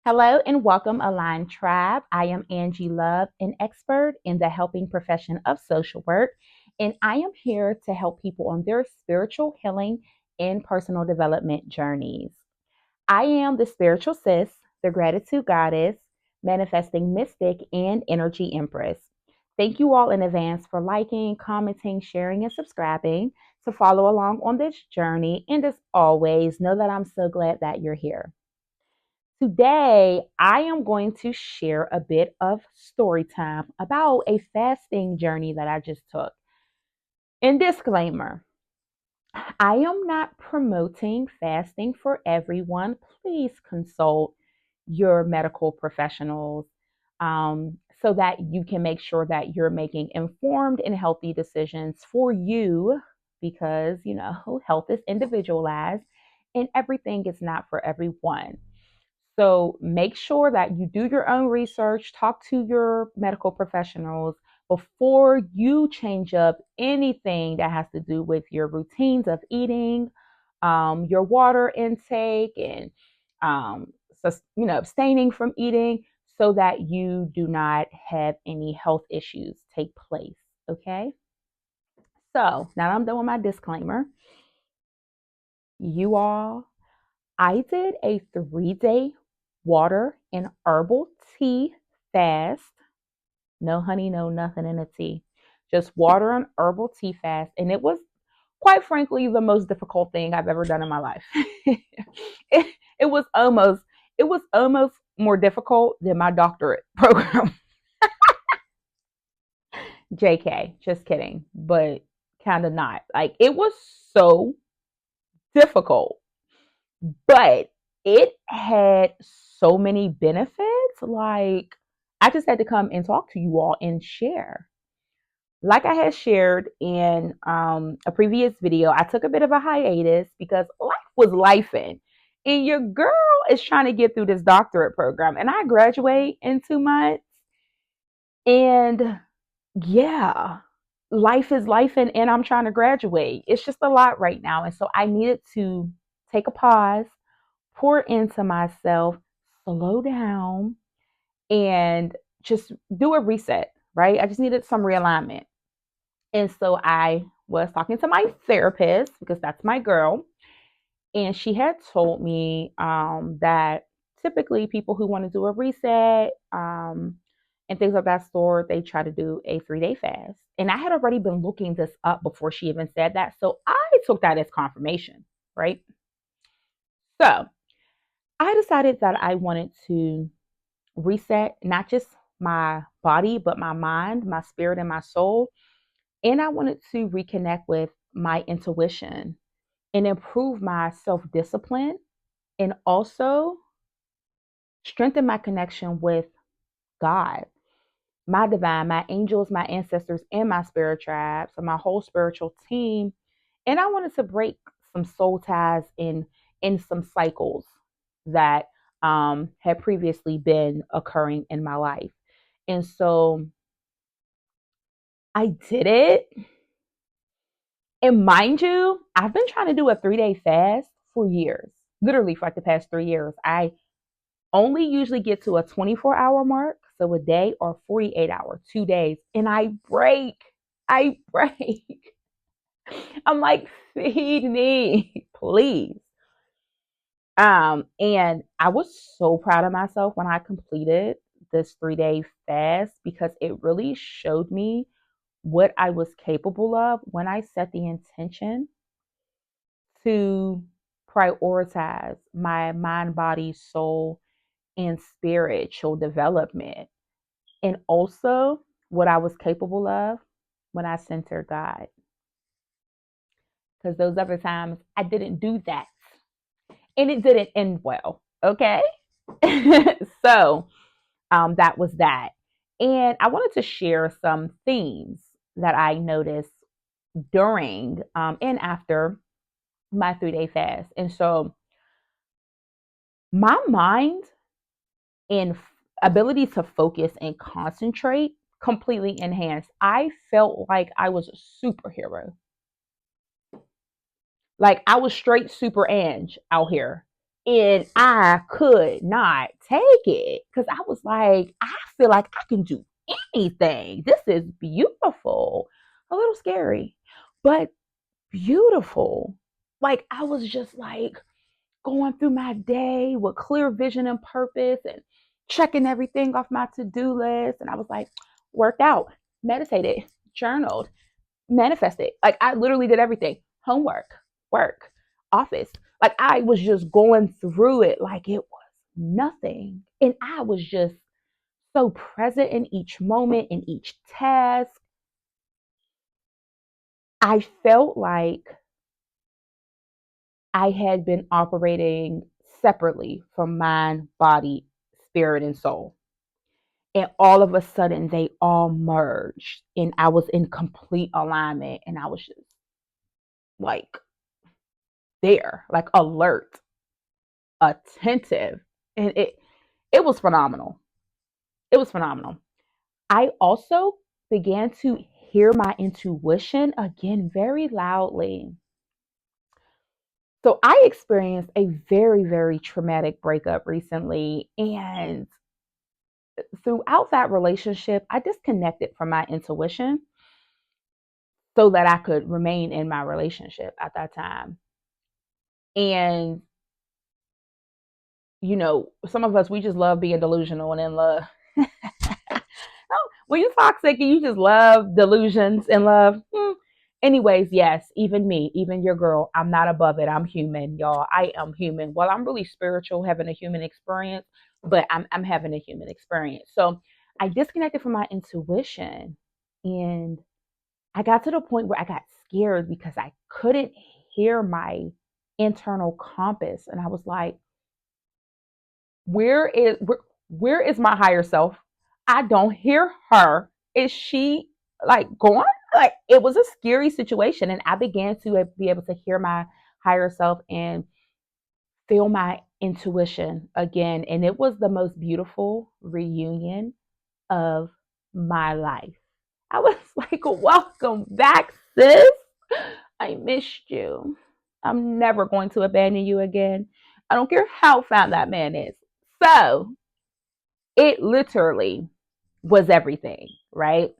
Hello and welcome, Aligned Tribe. I am Angie Love, an expert in the helping profession of social work, and I am here to help people on their spiritual healing and personal development journeys. I am the spiritual sis, the gratitude goddess, manifesting mystic, and energy empress. Thank you all in advance for liking, commenting, sharing, and subscribing to follow along on this journey. And as always, know that I'm so glad that you're here. Today, I am going to share a bit of story time about a fasting journey that I just took. And disclaimer, I am not promoting fasting for everyone. Please consult your medical professionals so that you can make sure that you're making informed and healthy decisions for you because, health is individualized and everything is not for everyone. So make sure that you do your own research, talk to your medical professionals before you change up anything that has to do with your routines of eating, your water intake, and abstaining from eating, so that you do not have any health issues take place. Okay. So now I'm done with my disclaimer. You all, I did a 3-day water and herbal tea fast. No honey, no nothing in the tea. Just water and herbal tea fast. And it was, quite frankly, the most difficult thing I've ever done in my life. it, it was almost it was almost more difficult than my doctorate program. JK, just kidding, but kind of not. Like, it was so difficult, but it had so many benefits. Like, I just had to come and talk to you all and share. Like I had shared in a previous video, I took a bit of a hiatus because life was lifing. And your girl is trying to get through this doctorate program. And I graduate in 2 months. And yeah, life is life, and I'm trying to graduate. It's just a lot right now. And so I needed to take a pause, pour into myself, slow down, and just do a reset, right? I just needed some realignment. And so I was talking to my therapist because that's my girl. And she had told me that typically people who want to do a reset and things of that sort, they try to do a 3-day fast. And I had already been looking this up before she even said that. So I took that as confirmation, right? So I decided that I wanted to reset not just my body, but my mind, my spirit, and my soul. And I wanted to reconnect with my intuition and improve my self discipline and also strengthen my connection with God, my divine, my angels, my ancestors, and my spirit tribe. So my whole spiritual team. And I wanted to break some soul ties in some cycles that had previously been occurring in my life. And so I did it. And mind you, I've been trying to do a 3-day fast for years, literally for like the past 3 years. I only usually get to a 24-hour mark, so a day, or 48 hour, 2 days, and I break. I break. I'm like, feed me, please. And I was so proud of myself when I completed this 3-day fast because it really showed me what I was capable of when I set the intention to prioritize my mind, body, soul, and spiritual development. And also what I was capable of when I centered God. Because those other times I didn't do that. And it didn't end well. Okay. So that was that. And I wanted to share some themes that I noticed during and after my 3-day fast. And so my mind and ability to focus and concentrate completely enhanced. I felt like I was a superhero. Like I was straight super Ange out here. And I could not take it because I was like, I feel like I can do anything. This is beautiful. A little scary, but beautiful. Like I was just like going through my day with clear vision and purpose and checking everything off my to-do list. And I was like, worked out, meditated, journaled, manifested. Like I literally did everything. Homework, work, office. Like I was just going through it like it was nothing. And I was just so present in each moment, in each task. I felt like I had been operating separately from mind, body, spirit, and soul. And all of a sudden, they all merged, and I was in complete alignment. And I was just like there, like alert, attentive. And it was phenomenal. It was phenomenal. I also began to hear my intuition again very loudly. So I experienced a very, very traumatic breakup recently. And throughout that relationship, I disconnected from my intuition so that I could remain in my relationship at that time. And, some of us, we just love being delusional and in love. When you're toxic and you just love delusions and love. Anyways, yes, even me, even your girl, I'm not above it. I'm human, y'all. I am human. Well, I'm really spiritual, having a human experience, but I'm having a human experience. So I disconnected from my intuition, and I got to the point where I got scared because I couldn't hear my internal compass. And I was like, where is my higher self? I don't hear her. Is she like gone? Like it was a scary situation, and I began to be able to hear my higher self and feel my intuition again. And it was the most beautiful reunion of my life. I was like, welcome back, sis. I missed you. I'm never going to abandon you again. I don't care how fat that man is. So it literally was everything, right?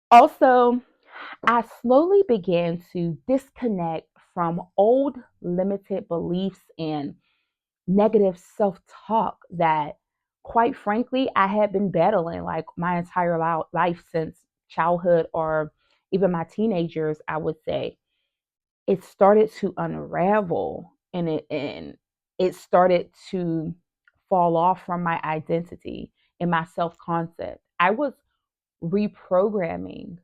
Also, I slowly began to disconnect from old limited beliefs and negative self talk that, quite frankly, I had been battling like my entire life since childhood or even my teenagers, I would say. It started to unravel, and it started to fall off from my identity and my self concept. I was reprogramming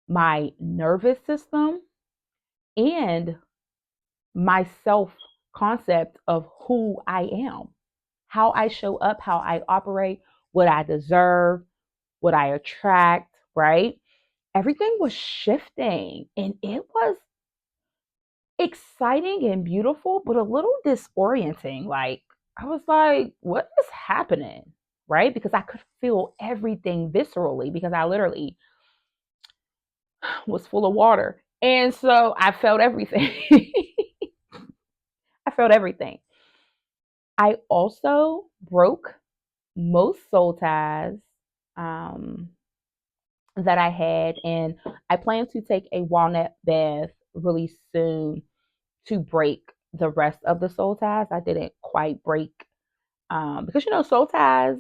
my nervous system and my self concept of who I am, how I show up, how I operate, what I deserve, what I attract, right? Everything was shifting, and it was exciting and beautiful, but a little disorienting. Like, I was like, what is happening? Right? Because I could feel everything viscerally because I literally was full of water. And so I felt everything. I felt everything. I also broke most soul ties um, that I had, and I plan to take a walnut bath really soon to break the rest of the soul ties. I didn't quite break because soul ties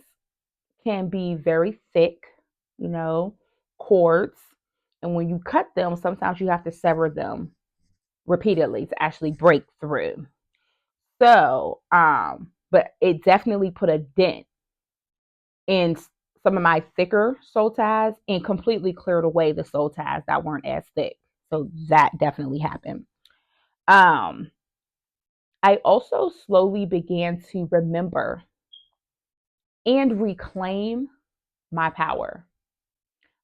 can be very thick, you know, cords, and when you cut them, sometimes you have to sever them repeatedly to actually break through. So, but it definitely put a dent in some of my thicker soul ties and completely cleared away the soul ties that weren't as thick. So that definitely happened. Um, I also slowly began to remember and reclaim my power,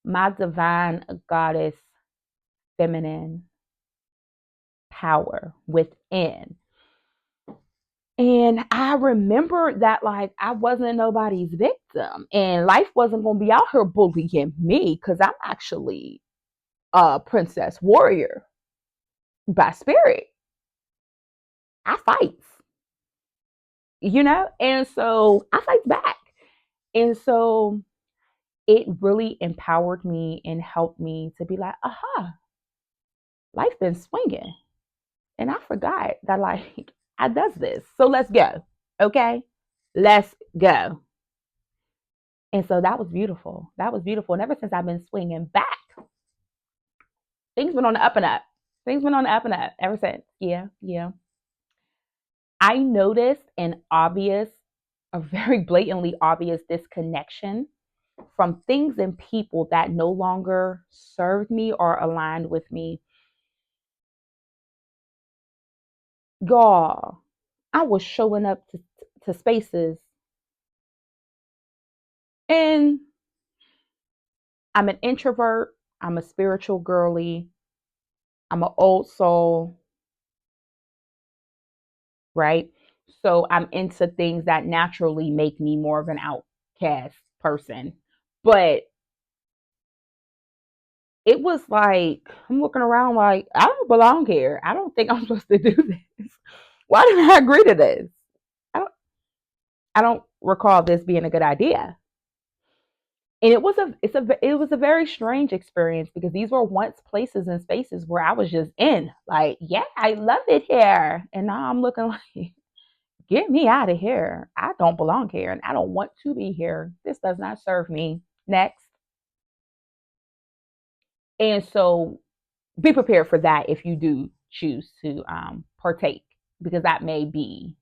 my divine goddess feminine power within. And I remember that like I wasn't nobody's victim and life wasn't going to be out here bullying me because I'm actually a princess warrior by spirit. I fights, and so I fight back. And so it really empowered me and helped me to be like, aha, life been swinging. And I forgot that, like, I does this. So let's go. Okay. Let's go. And so that was beautiful. That was beautiful. And ever since I've been swinging back, things went on the up and up. Things went on the up and up ever since. Yeah. Yeah. I noticed a very blatantly obvious disconnection from things and people that no longer served me or aligned with me. Y'all, I was showing up to spaces, and I'm an introvert, I'm a spiritual girly, I'm an old soul, right? So I'm into things that naturally make me more of an outcast person. But it was like, I'm looking around like, I don't belong here. I don't think I'm supposed to do this. Why did I agree to this? I don't, I don't recall this being a good idea. And it was a very strange experience because these were once places and spaces where I was just in, like, yeah, I love it here. And now I'm looking like, get me out of here. I don't belong here and I don't want to be here. This does not serve me. Next. And so be prepared for that if you do choose to partake, because that may be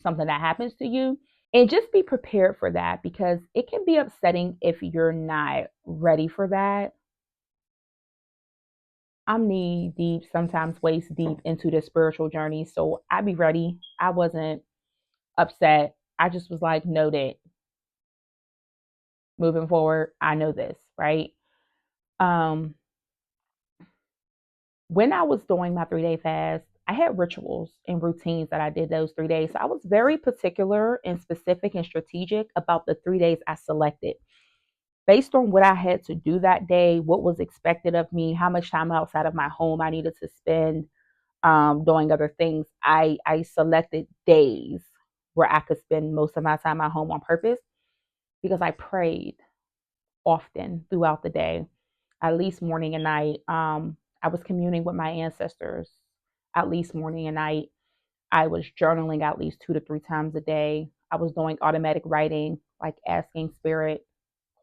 something that happens to you. And just be prepared for that because it can be upsetting if you're not ready for that. I'm knee deep, sometimes waist deep into the spiritual journey. So I be ready. I wasn't upset. I just was like, noted, moving forward. I know this, right? Um, when I was doing my 3 day fast, I had rituals and routines that I did those 3 days. So I was very particular and specific and strategic about the 3 days I selected based on what I had to do that day, what was expected of me, how much time outside of my home I needed to spend doing other things. I selected days where I could spend most of my time at home on purpose because I prayed often throughout the day, at least morning and night. I was communing with my ancestors at least morning and night. I was journaling at least 2 to 3 times a day. I was doing automatic writing, like asking spirit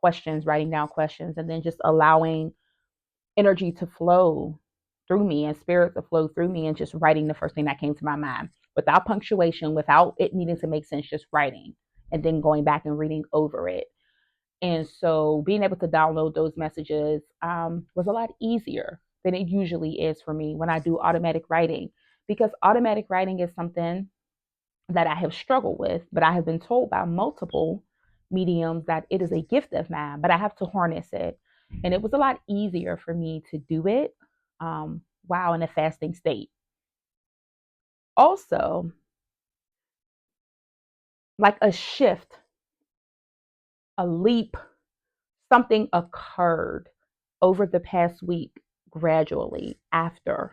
questions, writing down questions, and then just allowing energy to flow through me and spirit to flow through me and just writing the first thing that came to my mind without punctuation, without it needing to make sense, just writing and then going back and reading over it. And so being able to download those messages was a lot easier than it usually is for me when I do automatic writing, because automatic writing is something that I have struggled with, but I have been told by multiple mediums that it is a gift of mine, but I have to harness it. And it was a lot easier for me to do it while in a fasting state. Also, like a shift, a leap, something occurred over the past week gradually after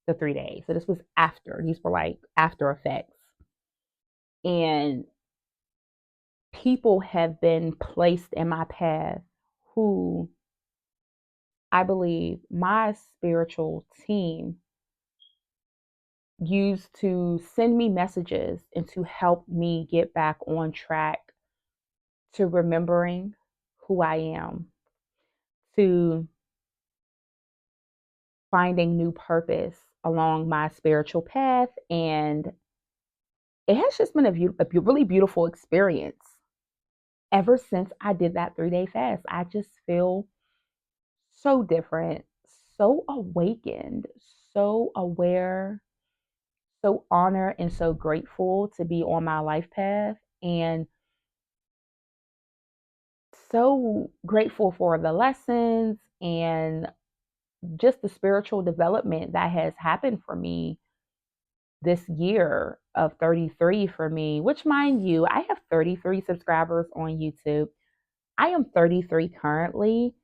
the 3 days. So this was after, these were like after effects. And people have been placed in my path who I believe my spiritual team used to send me messages and to help me get back on track to remembering who I am, to finding new purpose along my spiritual path. And it has just been a really beautiful experience. Ever since I did that 3 day fast, I just feel so different, so awakened, so aware, so honored, and so grateful to be on my life path. And so grateful for the lessons and just the spiritual development that has happened for me this year of 33 for me, which, mind you, I have 33 subscribers on YouTube. I am 33 currently,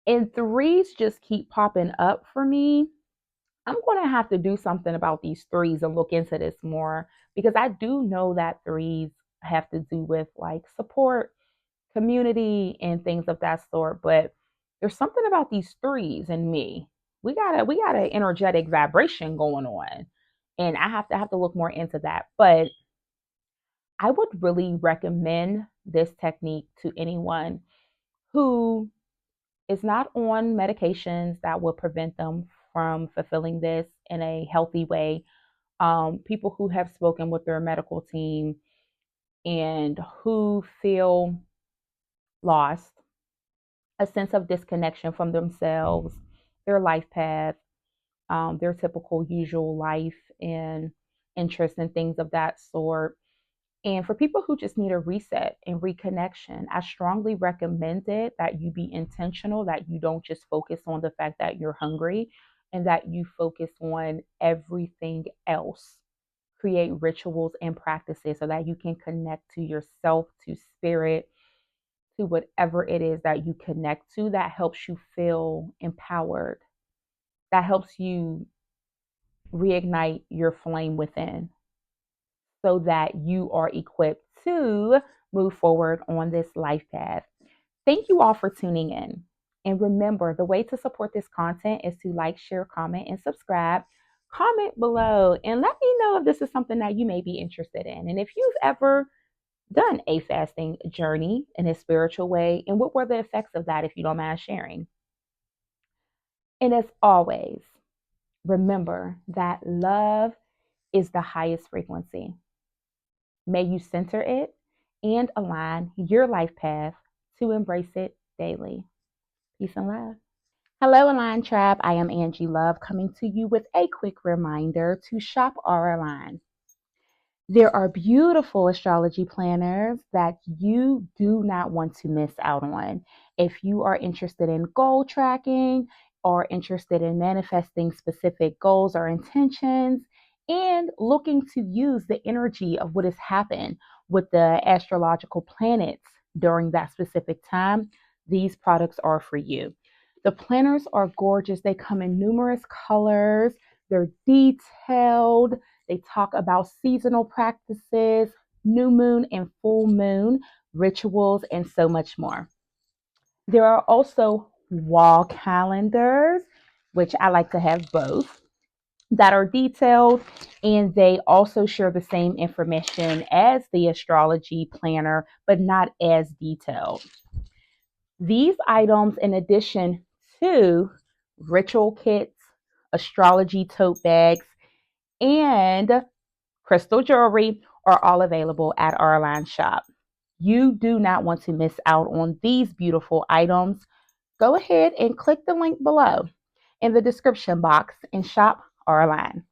and threes just keep popping up for me. I'm going to have to do something about these threes and look into this more because I do know that threes have to do with like support, community, and things of that sort. But there's something about these threes and me. We got an energetic vibration going on, and I have to look more into that. But I would really recommend this technique to anyone who is not on medications that will prevent them from fulfilling this in a healthy way. People who have spoken with their medical team and who feel lost, a sense of disconnection from themselves, their life path, their typical usual life and interests and things of that sort. And for people who just need a reset and reconnection, I strongly recommend it that you be intentional, that you don't just focus on the fact that you're hungry and that you focus on everything else. Create rituals and practices so that you can connect to yourself, to spirit, to whatever it is that you connect to that helps you feel empowered, that helps you reignite your flame within so that you are equipped to move forward on this life path. Thank you all for tuning in. And remember, the way to support this content is to like, share, comment, and subscribe. Comment below and let me know if this is something that you may be interested in. And if you've ever done a fasting journey in a spiritual way, and what were the effects of that, if you don't mind sharing. And as always, remember that love is the highest frequency. May you center it and align your life path to embrace it daily. Peace and love. Hello, Align Tribe. I am Angie Love coming to you with a quick reminder to shop our Align. There are beautiful astrology planners that you do not want to miss out on. If you are interested in goal tracking or interested in manifesting specific goals or intentions and looking to use the energy of what has happened with the astrological planets during that specific time, these products are for you. The planners are gorgeous. They come in numerous colors. They're detailed. They talk about seasonal practices, new moon and full moon rituals, and so much more. There are also wall calendars, which I like to have both, that are detailed, and they also share the same information as the astrology planner, but not as detailed. These items, in addition to ritual kits, astrology tote bags, and crystal jewelry are all available at our line shop. You do not want to miss out on these beautiful items. Go ahead and click the link below in the description box and shop our line.